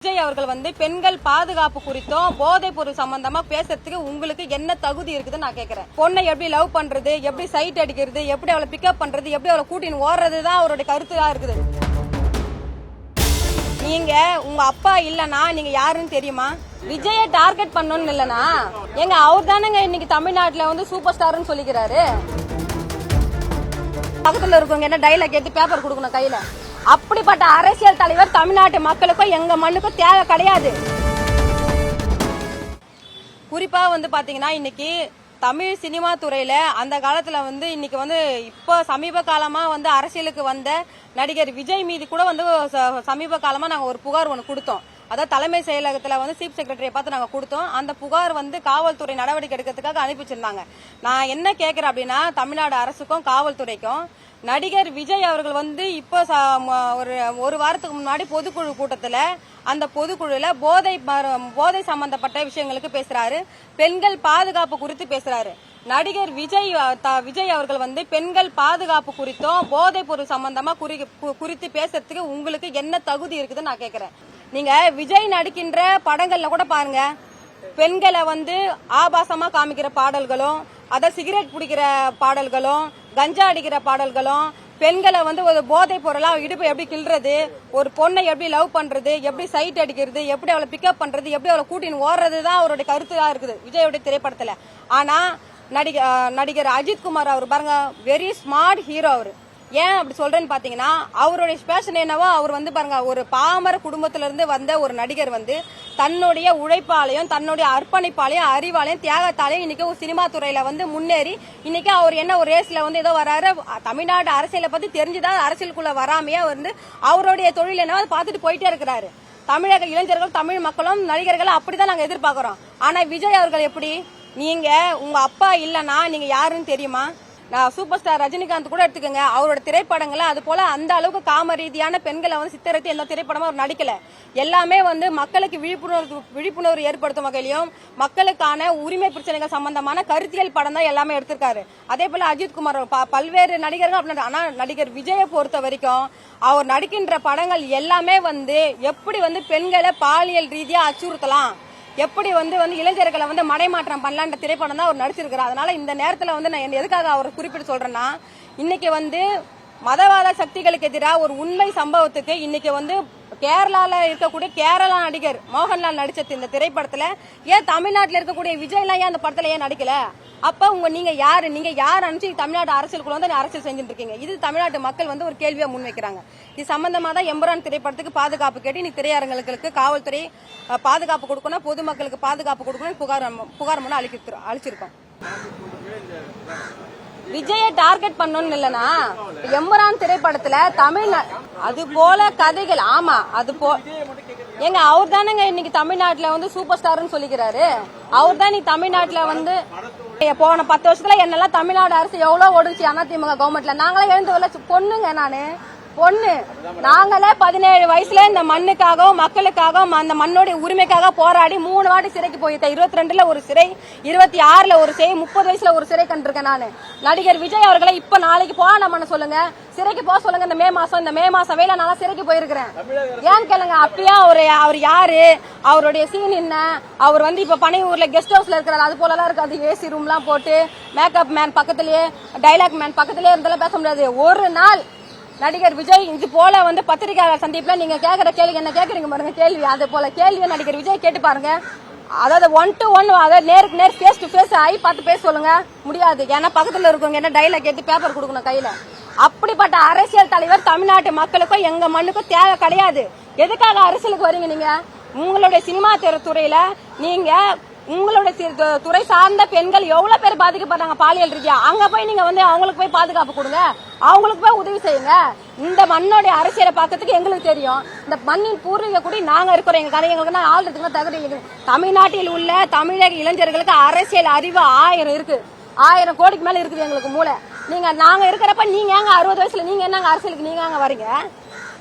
விஜய் அவர்கள் பெண்கள் பாதுகாப்பு குறித்தும் போதைப் பொருள் சம்பந்தமா பேசுறதுக்கு உங்களுக்கு என்ன தகுதி இருக்குதுன்னு நான் கேக்குறேன். பொண்ணை எப்படி லவ் பண்றது, எப்படி சைட் அடிக்கிறது, எப்படி அவளை பிக்கப் பண்றது, எப்படி அவளை கூட்டின்னு ஓடுறதுதான் அவருடைய கருத்தா இருக்குது. நீங்க உங்க அப்பா இல்லனா நீங்க யாருன்னு தெரியுமா? விஜயை டார்கெட் பண்ணணும்னு இல்லனா எங்க அவர் தானங்க இன்னைக்கு தமிழ்நாட்டுல சூப்பர் ஸ்டார்னு சொல்லிக்கிறாரு. பக்கத்துல இருக்கவங்க என்ன டைலாக் எடுத்து பேப்பர் கொடுக்கணும் கையில. அப்படிப்பட்ட அரசியல் தலைவர் தமிழ்நாட்டு மக்களுக்கும் எங்க மண்ணுக்கும் தேவை கிடையாது. குறிப்பா பாத்தீங்கன்னா இன்னைக்கு தமிழ் சினிமா துறையில அந்த காலத்துல இன்னைக்கு இப்போ சமீப காலமா அரசியலுக்கு வந்த நடிகர் விஜய் மீது கூட சமீப காலமா நாங்க ஒரு புகார் ஒன்று கொடுத்தோம். அதாவது தலைமை செயலகத்துல சீஃப் செக்ரட்டரியை பார்த்து நாங்க கொடுத்தோம். அந்த புகார் காவல்துறை நடவடிக்கை எடுக்கிறதுக்காக அனுப்பிச்சிருந்தாங்க. நான் என்ன கேட்கிறேன் அப்படின்னா, தமிழ்நாடு அரசுக்கும் காவல்துறைக்கும் நடிகர் விஜய் அவர்கள் இப்போ ஒரு வாரத்துக்கு முன்னாடி பொதுக்குழு கூட்டத்துல அந்த பொதுக்குழுல போதை சம்பந்தப்பட்ட விஷயங்களுக்கு பேசுறாரு. பெண்கள் பாதுகாப்பு குறித்து பேசுறாரு. நடிகர் விஜய் அவர்கள் பெண்கள் பாதுகாப்பு குறித்தும் போதைப் பொருள் சம்பந்தமா குறித்து பேசுறதுக்கு உங்களுக்கு என்ன தகுதி இருக்குதுன்னு நான் கேக்குறேன். நீங்க விஜய் நடிக்கின்ற படங்கள்ல கூட பாருங்க, பெண்களை ஆபாசமா காமிக்கிற பாடல்களும், அத சிகரெட் பிடிக்கிற பாடல்களும், கஞ்சா அடிக்கிற பாடல்களும், பெண்களை ஒரு போதைப் பொருளா இடுப்பு எப்படி கிள்றது, ஒரு பொண்ணை எப்படி லவ் பண்றது, எப்படி சைட் அடிக்கிறது, எப்படி அவளை பிக்கப் பண்றது, எப்படி அவளை கூட்டின்னு ஓடுறதுதான் அவருடைய கருத்தா இருக்குது விஜயோட திரைப்படத்துல. ஆனா நடிகர் அஜித்குமார் அவர் பாருங்க, வெரி ஸ்மார்ட் ஹீரோ. அவரு ஏன் அப்படி சொல்றேன்னு பாத்தீங்கன்னா, அவருடைய ஸ்பேஷன் என்னவோ, அவர் பாருங்க, ஒரு பாமர குடும்பத்தில இருந்து வந்த ஒரு நடிகர் தன்னுடைய உழைப்பாலையும் தன்னுடைய அர்ப்பணிப்பாலையும் அறிவாலையும் தியாகத்தாலையும் இன்னைக்கு ஒரு சினிமா துறையில முன்னேறி இன்னைக்கு அவர் என்ன ஒரு ரேஸ்ல ஏதோ வராரு. தமிழ்நாடு அரசியலை பத்தி தெரிஞ்சுதான் அரசியலுக்குள்ள வராமையே அவருடைய தொழில் என்னவோ பார்த்துட்டு போயிட்டே இருக்கிறாரு. தமிழக இளைஞர்கள், தமிழ் மக்களும் நடிகர்கள் அப்படிதான் நாங்க எதிர்பார்க்கிறோம். ஆனா விஜய் அவர்கள் எப்படி, நீங்க உங்க அப்பா இல்லனா நீங்க யாருன்னு தெரியுமா? சூப்பர் ஸ்டார் ரஜினிகாந்த் கூட எடுத்துக்கோங்க, அவரோட திரைப்படங்களை அது போல அந்த அளவுக்கு காம ரீதியான பெண்களை சித்தரித்து எல்லா திரைப்படமும் அவர் நடிக்கல. எல்லாமே மக்களுக்கு விழிப்புணர்வு ஏற்படுத்தும் வகையிலும் மக்களுக்கான உரிமை பிரச்சனைகள் சம்பந்தமான கருத்தியல் படம் தான் எல்லாமே எடுத்திருக்காரு. அதே போல அஜித்குமார், பல்வேறு நடிகர்கள். ஆனா நடிகர் விஜயை பொறுத்த வரைக்கும் அவர் நடிக்கின்ற படங்கள் எல்லாமே எப்படி பெண்களை பாலியல் ரீதியா அச்சுறுத்தலாம், எப்படி இளைஞர்களை மடைமாற்றம் பண்ணலான்ற திரைப்படம் தான் அவர் நடிச்சிருக்கிறார். அதனால இந்த நேரத்துல நான் எதுக்காக அவர் குறிப்பிட்டு சொல்றேன்னா, இன்னைக்கு மதவாத சக்திகளுக்கு எதிராக ஒரு உண்மை சம்பவத்துக்கு இன்னைக்கு கேரளால இருக்கக்கூடிய கேரளா நடிகர் மோகன்லால் நடிச்ச இந்த திரைப்படத்துல ஏன் தமிழ்நாட்டில் இருக்கக்கூடிய விஜய் எல்லாம் ஏன் அந்த படத்துல ஏன் நடிக்கல? அப்ப நீங்க யாரு அனுப்பிச்சு தமிழ்நாடு அரசியலுக்குள்ள அரசியல் செஞ்சுட்டு இருக்கீங்க? இது தமிழ்நாட்டு மக்கள் ஒரு கேள்வியா முன்வைக்கிறாங்க. இது சம்பந்தமா தான் எம்பரான் திரைப்படத்துக்கு பாதுகாப்பு கேட்டு இன்னைக்கு திரையரங்களுக்கு காவல்துறை பாதுகாப்பு கொடுக்கணும், பொதுமக்களுக்கு பாதுகாப்பு கொடுக்கணும் புகார் மனு அளிச்சிருக்கோம். விஜயை டார்கெட் பண்ணணும்னு இல்லனா, எம்பரான் திரைப்படத்துல அது போல கதைகள். ஆமா, அது ஏங்க அவர் தானங்க இன்னைக்கு தமிழ்நாட்டுல சூப்பர் ஸ்டார்னு சொல்லிக்கிறாரு. அவர் தான் இன்னைக்கு தமிழ்நாட்டுல போன 10 வருஷத்துல என்னெல்லாம் தமிழ்நாடு அரசு எவ்வளவு ஓடுச்சு அதிமுக கவர்மெண்ட்ல. நாங்களே எழுந்து பொண்ணுங்க, பொண்ணு நாங்களே 17 வயசுல இந்த மண்ணுக்காகவும் மக்களுக்காகவும் அந்த மண்ணோட உரிமைக்காக போராடி 3 வாட்டி சிறைக்கு போயிருக்கேன். 22ல ஒரு சிறை, 26ல ஒரு சிறை, 30 வயசுல ஒரு சிறை கண்டிருக்கேன் நானு. நடிகர் விஜய் அவர்களை இப்ப நாளைக்கு போன சொல்லுங்க, சிறைக்கு போக சொல்லுங்க. இந்த மே மாசம் வேலை நான் சிறைக்கு போயிருக்கிறேன். ஏன் கேளுங்க. அப்பயா அவர் யாரு, அவருடைய சீன் என்ன, அவர் இப்ப பனையூர்ல கெஸ்ட் ஹவுஸ்ல இருக்கிறாரு. அது போல எல்லாம் இருக்காது. ஏசி ரூம் எல்லாம் போட்டு மேக்கப் மேன் பக்கத்திலேயே, டைலாக் மேன் பக்கத்திலேயே இருந்தாலும் பேச முடியாது. ஒரு நாள் நடிகர் விஜய் இது போல பத்திரிகையாளர் சந்திப்புல நீங்க கேக்குற கேள்வி என்ன கேக்குறீங்க பாருங்க, கேள்வி அது போல கேள்வியை நடிகர் விஜய் கேட்டு பாருங்க. அதாவது 1 to 1, அதாவது நேருக்கு நேர் ஃபேஸ் டு ஃபேஸ் ஆகி பார்த்து பேச சொல்லுங்க, முடியாது. ஏன்னா பக்கத்துல இருக்கவங்க என்ன டைலாக் எடுத்து பேப்பர் கொடுக்கணும் கையில. அப்படிப்பட்ட அரசியல் தலைவர் தமிழ்நாட்டு மக்களுக்கும் எங்க மண்ணுக்கும் தேவை கிடையாது. எதுக்காக அரசியலுக்கு வரீங்க நீங்க? உங்களுடைய சினிமா துறையில நீங்க உங்களுடைய துறை சார்ந்த பெண்கள் எவ்வளவு பேர் பாதிக்கப்படுறாங்க பாலியல் ரீதியா. அங்க போய் நீங்க அவங்களுக்கு போய் பாதுகாப்பு கொடுங்க, அவங்களுக்கு போய் உதவி செய்யுங்க. இந்த மண்ணோட அரசியலை பார்க்கறதுக்கு எங்களுக்கு தெரியும். இந்த மண்ணின் பூர்வீக கூடி நாங்க இருக்கிறோம். எங்க கதைங்களுக்கு ஆள்றதுக்கு தகுதி. தமிழ்நாட்டில் உள்ள தமிழக இளைஞர்களுக்கு அரசியல் அறிவு 1000 இருக்கு. 1000 கோடிக்கு மேல இருக்குது எங்களுக்கு மூளை. நாங்க இருக்கிறப்ப நீங்க 60 வயசுல நீங்க என்னங்க அரசியலுக்கு நீங்க வரீங்க?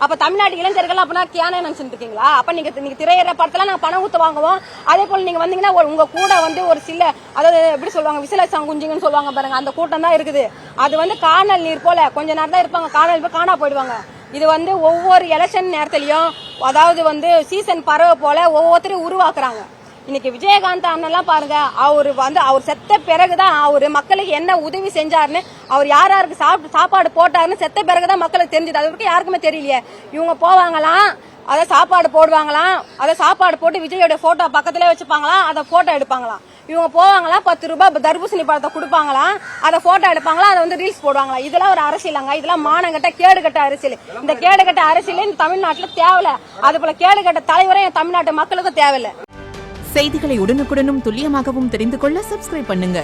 அப்ப தமிழ்நாட்டு இளைஞர்கள் அப்படின்னா கேனே நினைச்சுட்டு இருக்கீங்களா? அப்ப நீங்க திரையிற படத்துல நாங்க பணம் ஊத்து வாங்குவோம். அதே போல நீங்க வந்தீங்கன்னா உங்க கூட ஒரு சில, அதாவது எப்படி சொல்லுவாங்க, விசிலசம் குஞ்சுங்கன்னு சொல்லுவாங்க பாருங்க, அந்த கூட்டம் தான் இருக்குது. அது காணல் நீர் போல கொஞ்ச நேரம் தான் இருப்பாங்க, காணல் காணா போயிடுவாங்க. இது வந்து ஒவ்வொரு எலெக்ஷன் நேரத்திலயும் அதாவது வந்து சீசன் பறவை போல ஒவ்வொருத்தரையும் உருவாக்குறாங்க. இன்னைக்கு விஜயகாந்த் அண்ணெல்லாம் பாருங்க, அவர் செத்த பிறகுதான் அவரு மக்களுக்கு என்ன உதவி செஞ்சாருன்னு, அவர் யாருக்கு சாப்பாடு போட்டாருன்னு செத்த பிறகுதான் மக்களுக்கு தெரிஞ்சது. அது வரைக்கும் யாருக்குமே தெரியலையே. இவங்க போவாங்களாம், அதை சாப்பாடு போடுவாங்களாம், அதை சாப்பாடு போட்டு விஜயோட போட்டோ பக்கத்திலே வச்சுப்பாங்களாம், அதை போட்டோ எடுப்பாங்களாம். இவங்க போவாங்களாம், 10 ரூபாய் தர்பூசணி பழத்தை கொடுப்பாங்களாம், அதை போட்டோ எடுப்பாங்களா, அதை வந்து ரீல்ஸ் போடுவாங்களா. இதெல்லாம் ஒரு அரசியலாங்க? இதெல்லாம் மானங்கட்ட கேடுகட்ட அரசியல். இந்த கேடுகட்ட அரசியல் இந்த தமிழ்நாட்டுல தேவையில்ல. அது போல கேடுகட்ட தலைவரே என் தமிழ்நாட்டு மக்களுக்கும் தேவையில்லை. செய்திகளை உடனுக்குடனும் துல்லியமாகவும் தெரிந்து கொள்ள சப்ஸ்கிரைப் பண்ணுங்க.